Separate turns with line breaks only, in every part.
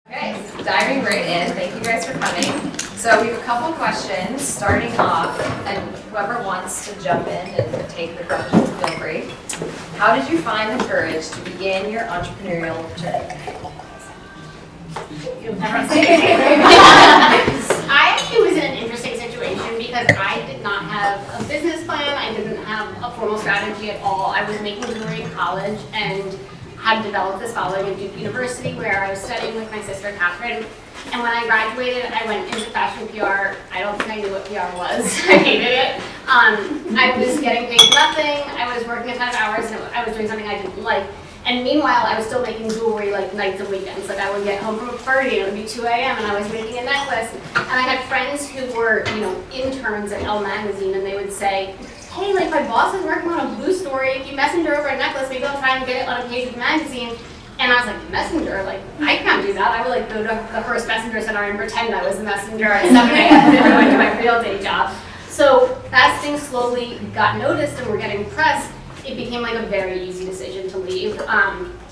Okay, so diving right in, thank you guys for coming. So we have a couple questions starting off, and whoever wants to jump in and take the questions, feel free. How did you find the courage to begin your entrepreneurial journey?
I actually was in an interesting situation because I did not have a business plan. I didn't have a formal strategy at all. I was making jewelry in college and had developed this following at Duke University where I was studying with my sister Kathryn. And when I graduated, I went into fashion PR. I don't think I knew what PR was. I hated it. I was getting paid nothing. I was working a ton of hours and I was doing something I didn't like. And meanwhile, I was still making jewelry like nights and weekends. Like I would get home from a party and it would be 2 a.m. and I was making a necklace. And I had friends who were, interns at Elle magazine, and they would say, hey, like my boss is working on a blue story. If you messenger over a necklace, maybe I'll try and get it on a page of the magazine. And I was like, messenger? Like, I can't do that. I would like go to the first messenger center and pretend I was the messenger at 7 a.m. and go into my real day job. So as things slowly got noticed and were getting pressed, it became like a very easy decision to leave.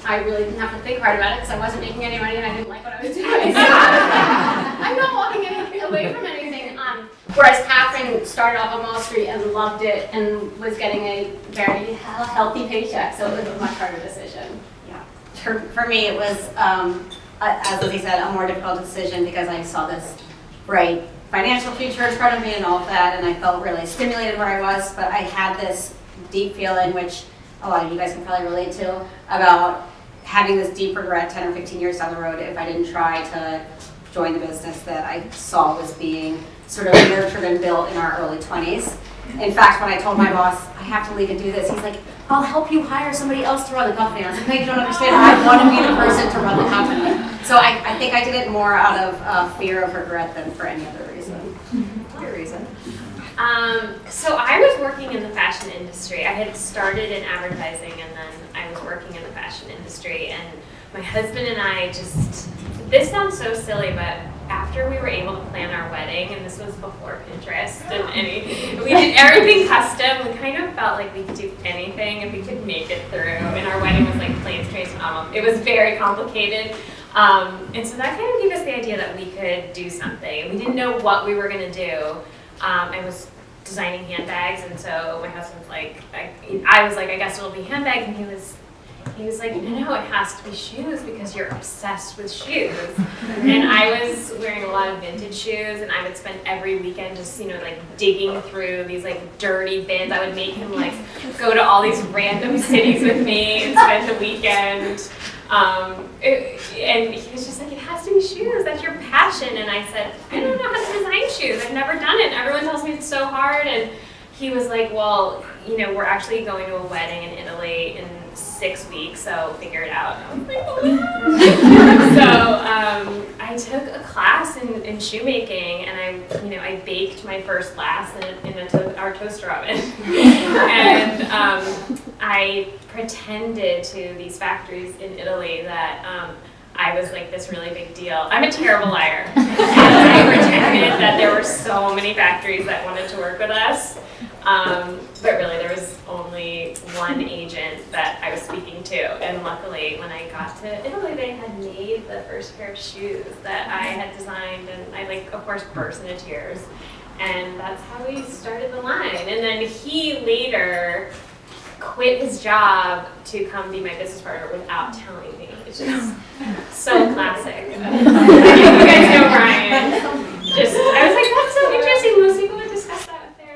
I really didn't have to think hard about it because I wasn't making any money and I didn't like what I was doing. So I'm not walking away from anything. Whereas Kathryn started off on Wall Street and loved it and was getting a very healthy paycheck, so it was a much harder decision.
Yeah, for me it was, as Lizzie said, a more difficult decision because I saw this bright financial future in front of me and all of that, and I felt really stimulated where I was, but I had this deep feeling, which a lot of you guys can probably relate to, about having this deep regret 10 or 15 years down the road if I didn't try to join the business that I saw was being sort of nurtured and built in our early 20s. In fact, when I told my boss, I have to leave and do this, he's like, I'll help you hire somebody else to run the company. I was like, no, you don't understand. I want to be the person to run the company. So I think I did it more out of fear of regret than for any other reason.
Good reason.
So I was working in the fashion industry. I had started in advertising and then I was working in the fashion industry, and my husband and I just, this sounds so silly, but after we were able to plan our wedding, and this was before Pinterest and we did everything custom, we kind of felt like we could do anything if we could make it through, and our wedding was like plain, straight, and it was very complicated. And so that kind of gave us the idea that we could do something. We didn't know what we were going to do. I was designing handbags, and so my husband's like, I was like, I guess it'll be handbags, and he was like, no, it has to be shoes because you're obsessed with shoes. And I was wearing a lot of vintage shoes, and I would spend every weekend just, like digging through these like dirty bins. I would make him like go to all these random cities with me and spend the weekend. And he was just like, it has to be shoes, that's your passion. And I said, I don't know how to design shoes, I've never done it. Everyone tells me it's so hard. And he was like, well, we're actually going to a wedding in Italy in 6 weeks, so figure it out. And I was like, oh yeah. So I took a class in shoemaking, and I baked my first glass in our toaster oven. And I pretended to these factories in Italy that I was like this really big deal. I'm a terrible liar. And I pretended that there were so many factories that wanted to work with us. But really there was only one agent that I was speaking to. And luckily when I got to Italy, they had made the first pair of shoes that I had designed. And I of course burst into tears. And that's how we started the line. And then he later quit his job to come be my business partner without telling me, which is so classic. You guys know Brian. I was like, that's so interesting. Most people would discuss that with their.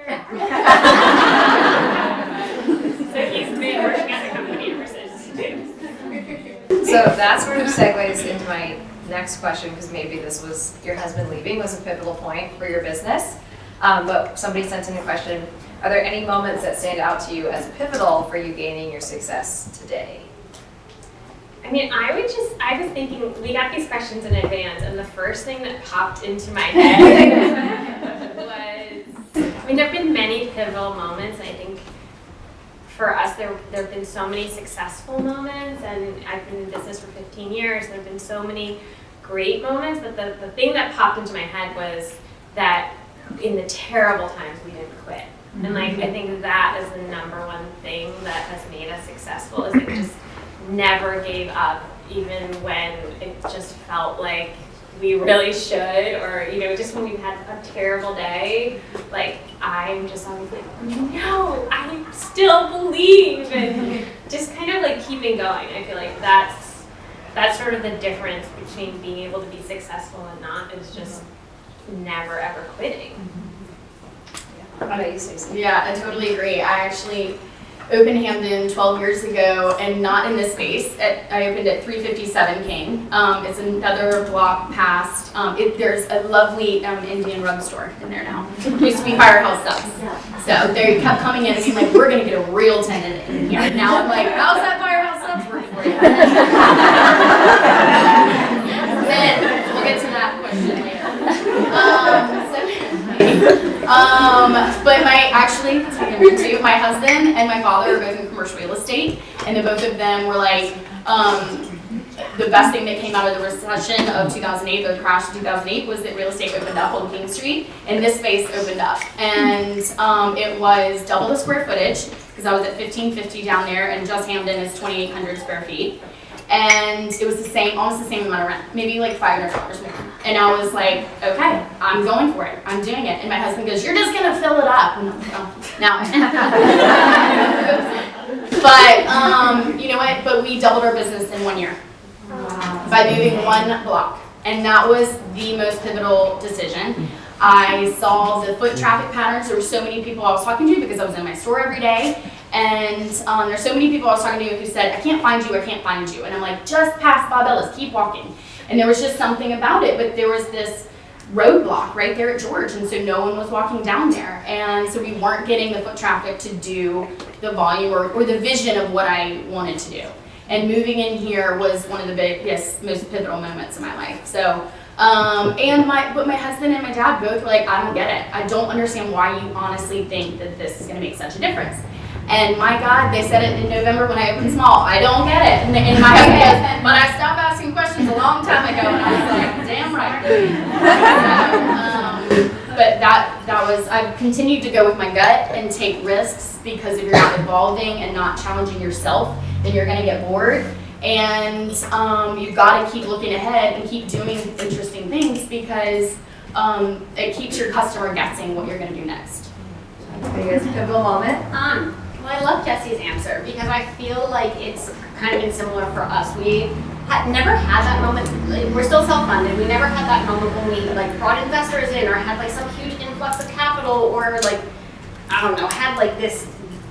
So he's been working at the company ever since too.
So that sort of segues into my next question, because maybe this was your husband leaving was a pivotal point for your business. But somebody sent in a question. Are there any moments that stand out to you as pivotal for you gaining your success today?
I mean, I was thinking, we got these questions in advance, and the first thing that popped into my head was, there have been many pivotal moments, and I think for us, there have been so many successful moments, and I've been in business for 15 years, and there have been so many great moments, but the thing that popped into my head was that in the terrible times, we didn't quit. And I think that is the number one thing that has made us successful, is that we just never gave up even when it just felt like we really should, or, you know, just when we had a terrible day, like, I'm just always like, no, I still believe, and just kind of like keeping going. I feel like that's sort of the difference between being able to be successful and not, is just never ever quitting.
How about you, Stacy?
Yeah, I totally agree. I actually opened Hampden 12 years ago, and not in this space. I opened at 357 King. It's another block past. There's a lovely Indian rug store in there now. It used to be Firehouse Subs. So they kept coming in and being like, we're going to get a real tenant in here. Now I'm like, how's that Firehouse Subs working for you? Then we'll get to that question later. But my husband and my father are both in commercial real estate, and the both of them were like, the best thing that came out of the recession of 2008, the crash of 2008, was that real estate opened up on King Street, and this space opened up. And it was double the square footage, because I was at 1550 down there, and just Hampden is 2,800 square feet. And it was almost the same amount of rent, maybe like $500 more. And I was like, okay, I'm going for it. I'm doing it. And my husband goes, you're just gonna fill it up. And I'm like, oh, now. But you know what? But we doubled our business in 1 year by moving one block. And that was the most pivotal decision. I saw the foot traffic patterns. There were so many people I was talking to because I was in my store every day. And there's so many people I was talking to who said, I can't find you, I can't find you. And I'm like, just past Bob Ellis, keep walking. And there was just something about it, but there was this roadblock right there at George, and so no one was walking down there. And so we weren't getting the foot traffic to do the volume or the vision of what I wanted to do. And moving in here was one of the biggest, most pivotal moments in my life. So, but my husband and my dad both were like, I don't get it. I don't understand why you honestly think that this is gonna make such a difference. And my God, they said it in November when I opened small. I don't get it. And my husband goes, but I stopped asking questions a long time ago, and I was like, damn right. But that was, I've continued to go with my gut and take risks, because if you're not evolving and not challenging yourself, then you're gonna get bored. And you've gotta keep looking ahead and keep doing interesting things, because it keeps your customer guessing what you're gonna do next.
Are you guys a pivotal moment?
Well, I love Jessie's answer, because I feel like it's kind of been similar for us. We never had that moment. We're still self-funded. We never had that moment when we like brought investors in, or had like some huge influx of capital, or like, I don't know, had like this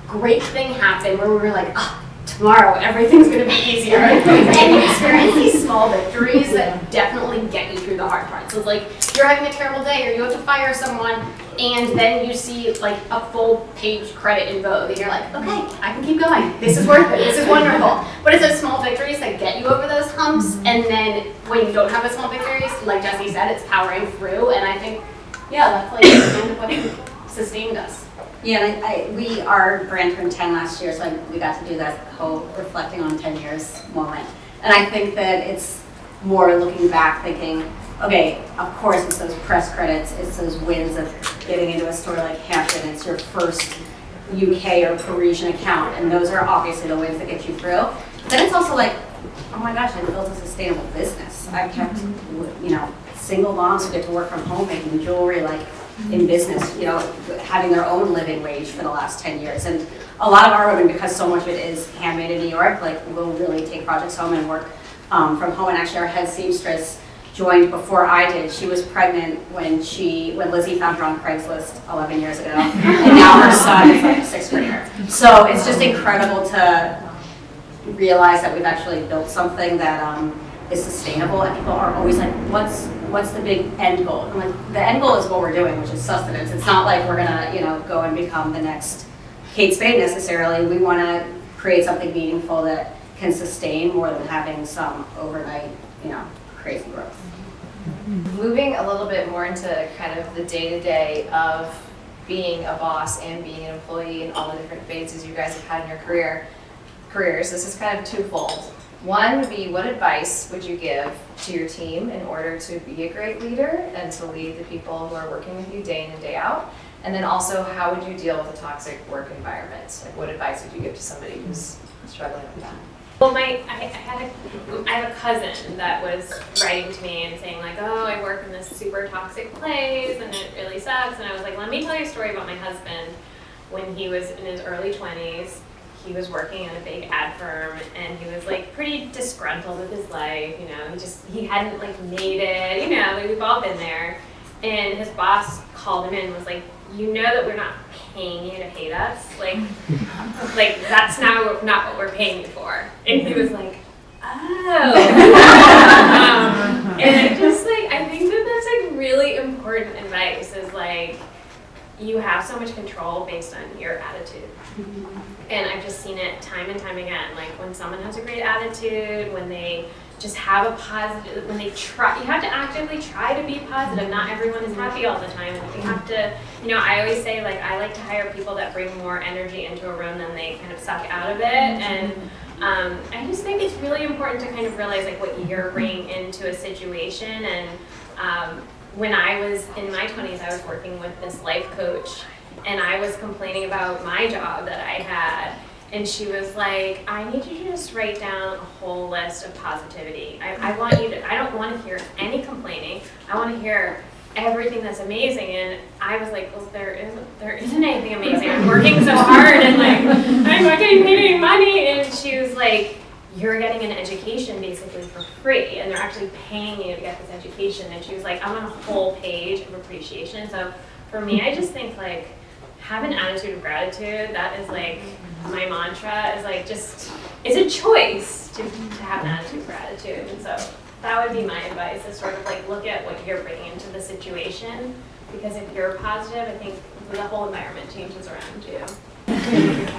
great thing happen where we were like, oh, tomorrow everything's gonna be easier. And you experience these small victories that definitely get you through the hard parts. So it's like, you're having a terrible day, or you have to fire someone, and then you see like a full page credit in Vogue, and you're like, okay, I can keep going. This is worth it. This is wonderful. But it's those small victories that get you over those humps, and then when you don't have those small victories, like Jessie said, it's powering through. And I think, yeah, that's like kind of what sustained us.
Yeah, and we our brand turned 10 last year, so we got to do that whole reflecting on 10 years moment. And I think that it's more looking back, thinking, okay, of course it's those press credits, it's those wins of getting into a store like Hampden, it's your first UK or Parisian account, and those are obviously the wins that get you through. But then it's also like, oh my gosh, I built a sustainable business. I've kept, single moms who get to work from home making jewelry, like in business, having their own living wage for the last 10 years. And a lot of our women, because so much of it is handmade in New York, like will really take projects home and work from home. And actually our head seamstress joined before I did. She was pregnant when Lizzie found her on Craigslist 11 years ago. And now her son is like a 6th grader. So it's just incredible to realize that we've actually built something that is sustainable, and people are always like, what's the big end goal? I'm like, the end goal is what we're doing, which is sustenance. It's not like we're gonna, go and become the next Kate Spade necessarily. We wanna create something meaningful that can sustain more than having some overnight, crazy growth.
Moving a little bit more into kind of the day-to-day of being a boss and being an employee and all the different phases you guys have had in your careers, this is kind of twofold. One would be, what advice would you give to your team in order to be a great leader and to lead the people who are working with you day in and day out? And then also, how would you deal with a toxic work environment? Like, what advice would you give to somebody who's struggling with that?
Well, I have a cousin that was writing to me and saying like, oh, I work in this super toxic place and it really sucks. And I was like, let me tell you a story about my husband. When he was in his early 20s, he was working at a big ad firm and he was like pretty disgruntled with his life. You know, he hadn't like made it. You know, we've all been there. And his boss called him in and was like, you know that we're not paying you to hate us, like that's not what we're paying you for. And he was like, oh. And I think that that's like really important advice is like, you have so much control based on your attitude. And I've just seen it time and time again, like when someone has a great attitude, when they just have a positive, when they try, you have to actively try to be positive. Not everyone is happy all the time. You have to, I always say like, I like to hire people that bring more energy into a room than they kind of suck out of it. And I just think it's really important to kind of realize like what you're bringing into a situation. And when I was in my 20s, I was working with this life coach and I was complaining about my job that I had. And she was like, I need you to just write down a whole list of positivity. I don't want to hear any complaining. I want to hear everything that's amazing. And I was like, well, there isn't anything amazing. I'm working so hard and like, I'm not getting paid any money. And she was like, you're getting an education basically for free. And they're actually paying you to get this education. And she was like, I want a whole page of appreciation. So for me, I just think like, have an attitude of gratitude. That is like, my mantra is like it's a choice to have an attitude of gratitude. And so that would be my advice is sort of like look at what you're bringing into the situation, because if you're positive, I think the whole environment changes around you.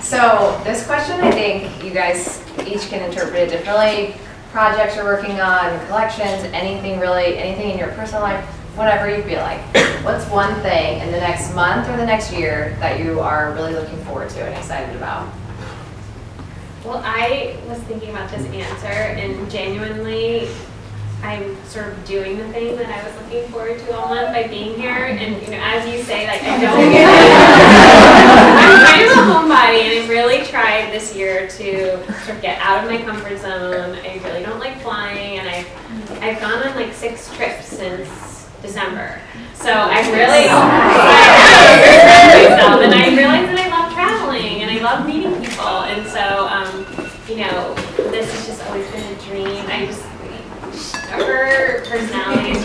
So this question, I think you guys each can interpret it differently. Projects you're working on, collections, anything in your personal life, whatever you feel like. What's one thing in the next month or the next year that you are really looking forward to and excited about?
Well, I was thinking about this answer, and genuinely, I'm sort of doing the thing that I was looking forward to all month by being here. And as you say, like I don't get it. I'm kind of a homebody, and I really tried this year to sort of get out of my comfort zone. I really don't like flying, and I've gone on like 6 trips since December. So I really myself, and I realized that I love traveling and I love meeting people. And so, this has just always been a dream. Her personality is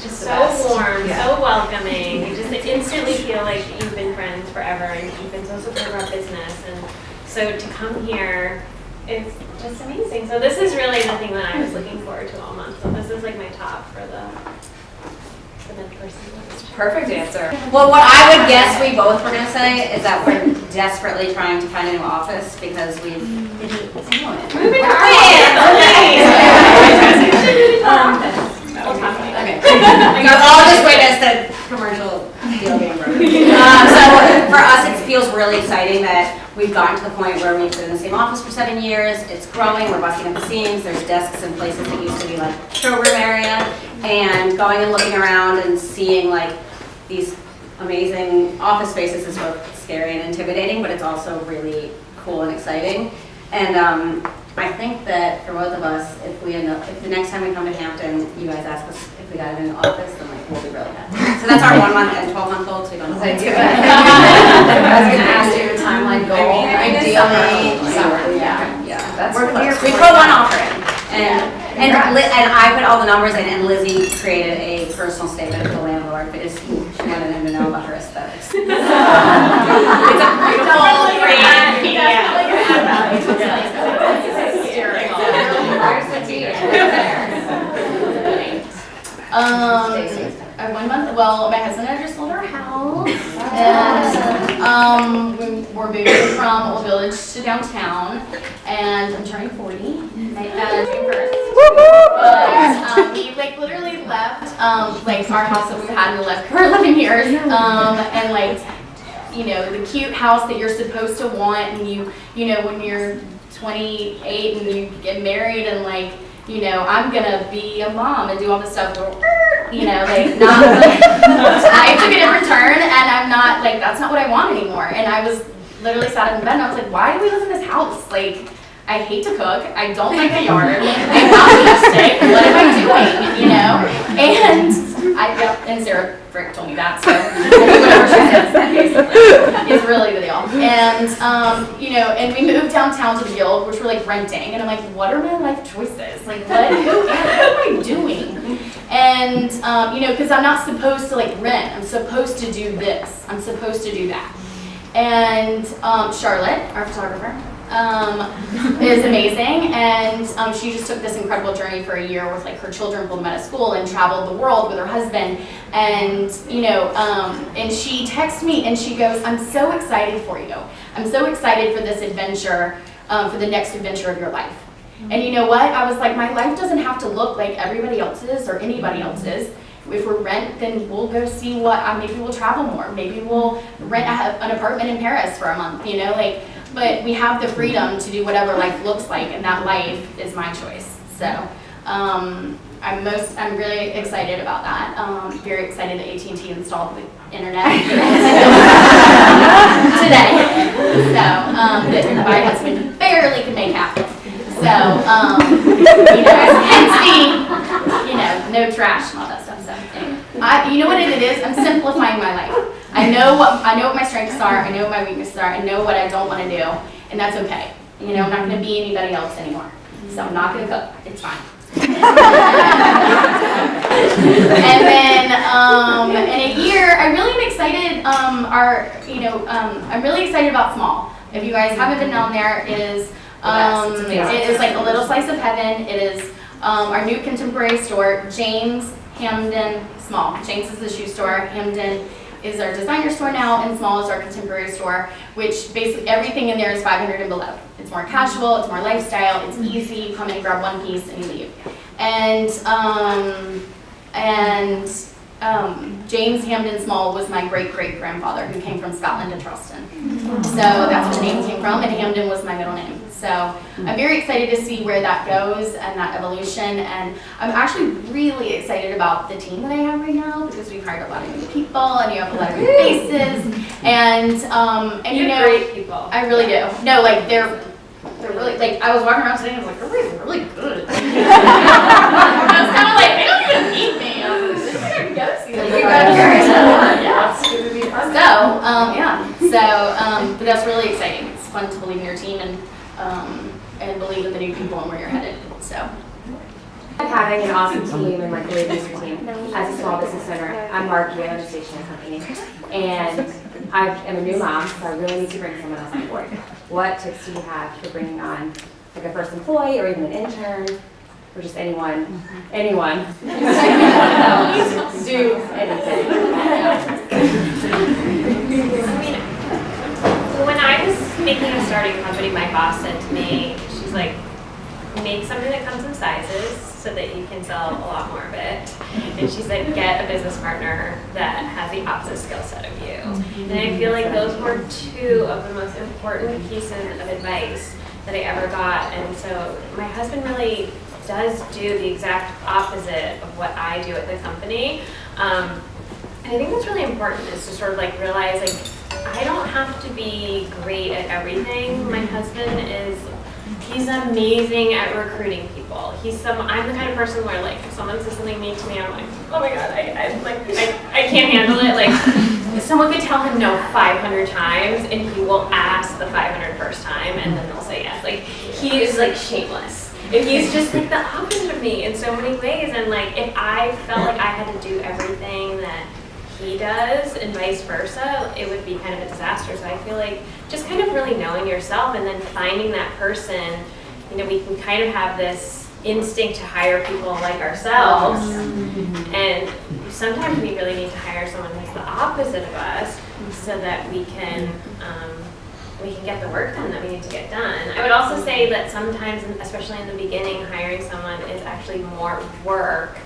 just so warm, so welcoming. You just instantly feel like you've been friends forever and you've been so supportive of our business. And so to come here is just amazing. So this is really the thing that I was looking forward to all month. So this is like my top for the person.
Perfect answer.
Well, what I would guess we both were going to say is that we're desperately trying to find a new office because we've moving
to our
Okay. I'll just witness the commercial deal being broken. So for us, it feels really exciting that we've gotten to the point where we've been in the same office for 7 years. It's growing. We're busting up the seams. There's desks in places that used to be like showroom area, and going and looking around and seeing like these amazing office spaces is both scary and intimidating, but it's also really cool and exciting. And I think that for both of us, if the next time we come to Hampton, you guys ask us if we got a new office, then like we'll be really happy. So that's our 1 month and 12 month goal. So we don't know.
I was going to ask you a timeline goal.
Ideally,
summer. Yeah. That's
we put one offer in, and I put all the numbers in, and Lizzie created a personal statement of the landlord because she wanted him to know about her aesthetics. It's a beautiful
Where's the tea?
Stacy. 1 month. Well, my husband and I just sold our house, and we're moving from Old Village to downtown, and I'm turning 40. June 1st. But we literally left our house that we had in the left for 11 years, and the cute house that you're supposed to want, and when you're 28 and you get married and I'm gonna be a mom and do all this stuff. I took a different turn, and I'm not that's not what I want anymore. And I was literally sat in bed and I was like, why do we live in this house? I hate to cook. I don't like the yard. I'm not domestic. What am I doing? You know? And Sarah Frick told me that, so whatever she says, that basically is really the deal. And, and we moved downtown to the Guild, which we're like renting. And I'm like, what are my life choices? Like, what am I doing? And, because I'm not supposed to like rent. I'm supposed to do this. I'm supposed to do that. And Charlotte, our photographer, is amazing, and she just took this incredible journey for a year with like her children pulled them out of school and traveled the world with her husband, and and she texted me and she goes, I'm so excited for you. I'm so excited for this adventure, for the next adventure of your life. And you know what? I was like, my life doesn't have to look like everybody else's or anybody else's. If we're rent, then we'll go see what, maybe we'll travel more. Maybe we'll rent an apartment in Paris for a month, but we have the freedom to do whatever life looks like, and that life is my choice. So I'm really excited about that. Very excited that AT&T installed the internet today. So that my husband barely can make happen. So hence the, no trash and all that stuff. So anyway, you know what it is? I'm simplifying my life. I know what my strengths are. I know what my weaknesses are. I know what I don't want to do, and that's okay. I'm not going to be anybody else anymore. So I'm not going to cook. It's fine. And then in a year, I really am excited. I'm really excited about Small. If you guys haven't been down there, it is like a little slice of heaven. It is our new contemporary store, James Hampden Small. James is the shoe store. Hampden is our designer store now, and Small is our contemporary store, which basically everything in there is 500 and below. It's more casual, it's more lifestyle, it's easy. You come in, grab one piece, and you leave. And James Hampden Small was my great-great-grandfather who came from Scotland to Charleston. So that's where the name came from, and Hampden was my middle name. So I'm very excited to see where that goes and that evolution, and I'm actually really excited about the team that I have right now, because we've hired a lot of new people, and you have a lot of new faces, and
great people.
I really do. No, like they're really, like, I was walking around today and I was like, everybody's really good. I was kind of like, they don't even need me. I can go see them.
You got
but that's really exciting. It's fun to believe in your team and believe in the new people and where you're headed. So.
Having an awesome team and like a great business team as a small business owner. I'm Marky, I own a stationery company, and I am a new mom, so I really need to bring someone else on board. What tips do you have for bringing on like a first employee or even an intern or just anyone? Anyone. Do anything.
When I was thinking of starting a company, my boss said to me, she's like, make something that comes in sizes so that you can sell a lot more of it. And she said, get a business partner that has the opposite skill set of you. And I feel like those were two of the most important pieces of advice that I ever got. And so my husband really does do the exact opposite of what I do at the company. And I think that's really important, is to sort of like realize, like, I don't have to be great at everything. My husband he's amazing at recruiting people. I'm the kind of person where, like, if someone says something mean to me, I'm like, oh my god, I can't handle it. Like, someone could tell him no 500 times, and he will ask the 501st time, and then they'll say yes. Like, he is like shameless. And he's just like the opposite of me in so many ways. And like, if I felt like I had to do everything that he does and vice versa, it would be kind of a disaster. So I feel like just kind of really knowing yourself and then finding that person, we can kind of have this instinct to hire people like ourselves. And sometimes we really need to hire someone who's the opposite of us so that we can get the work done that we need to get done. I would also say that sometimes, especially in the beginning, hiring someone is actually more work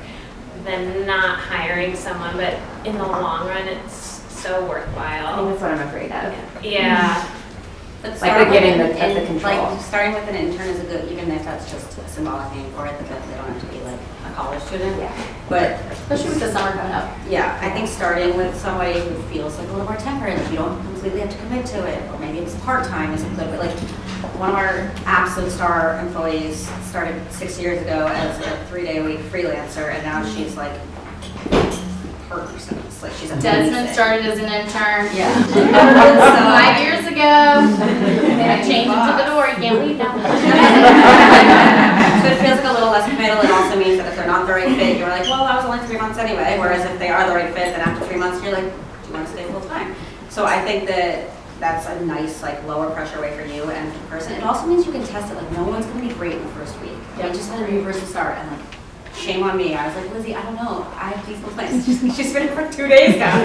than not hiring someone, but in the long run, it's so worthwhile.
I think that's what I'm afraid of.
Yeah.
But
Like
start
getting
with
the control.
Like, starting with an intern is a good, even if that's just a symbolic name for it, because they don't have to be like a college student.
Yeah.
But
Especially with the summer coming up.
yeah, I think starting with somebody who feels like a little more temperate, you don't completely have to commit to it, or maybe it's part-time is a good, but like, one of our absolute star employees started 6 years ago as a 3-day-a-week freelancer, and now she's like her person. It's like she's amazing.
Desmond started as an intern.
Yeah.
5 years ago. I changed it to the door, you can't leave now.
So it feels like a little less committal. It also means that if they're not the right fit, you're like, well, that was only 3 months anyway. Whereas if they are the right fit, then after 3 months, you're like, do you want to stay full time? So I think that that's a nice, like, lower pressure way for you and for the person. It also means you can test it. Like, no one's going to be great in the first week. You just had a new person start, and like, shame on me. I was like, Lizzie, I don't know. I have these complaints. She's been here for 2 days now.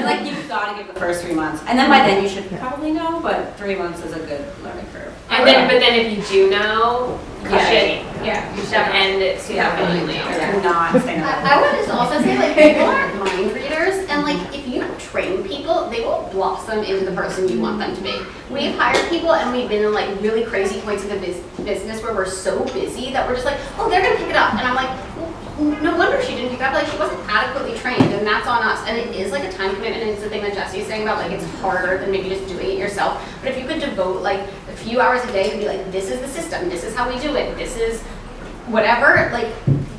Like, you've got to give the first 3 months. And then by then you should probably know, but 3 months is a good learning curve.
And then, but then if you do know, you should end it sooner than later.
Do not stay in
I would just also say, like, people aren't mind readers, and like, if you train people, they will blossom into the person you want them to be. We've hired people, and we've been in like really crazy points in the business where we're so busy that we're just like, oh, they're gonna pick it up, and I'm like, well, no wonder she didn't pick it up. Like, she wasn't adequately trained, and that's on us. And it is like a time commitment, and it's the thing that Jessie is saying about like it's harder than maybe just doing it yourself. But if you could devote like a few hours a day to be like, this is the system, this is how we do it, this is whatever, like,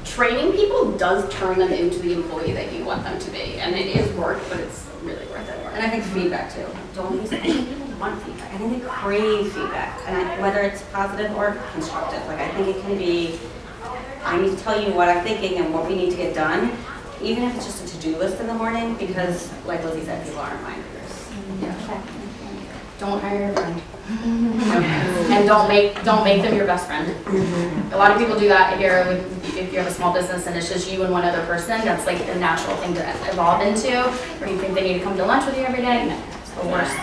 training people does turn them into the employee that you want them to be. And it is work, but it's really worth it.
And I think feedback too. Don't use it. I think people want feedback. I think they crave feedback, and whether it's positive or constructive. Like, I think it can be, I need to tell you what I'm thinking and what we need to get done, even if it's just a to-do list in the morning, because like Lizzie said, people aren't mind readers.
Don't hire your friend. And don't make them your best friend. A lot of people do that here if you have a small business and it's just you and one other person. That's like the natural thing to evolve into, or you think they need to come to lunch with you every day. No, it's the worst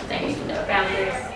thing you can do.
Boundaries.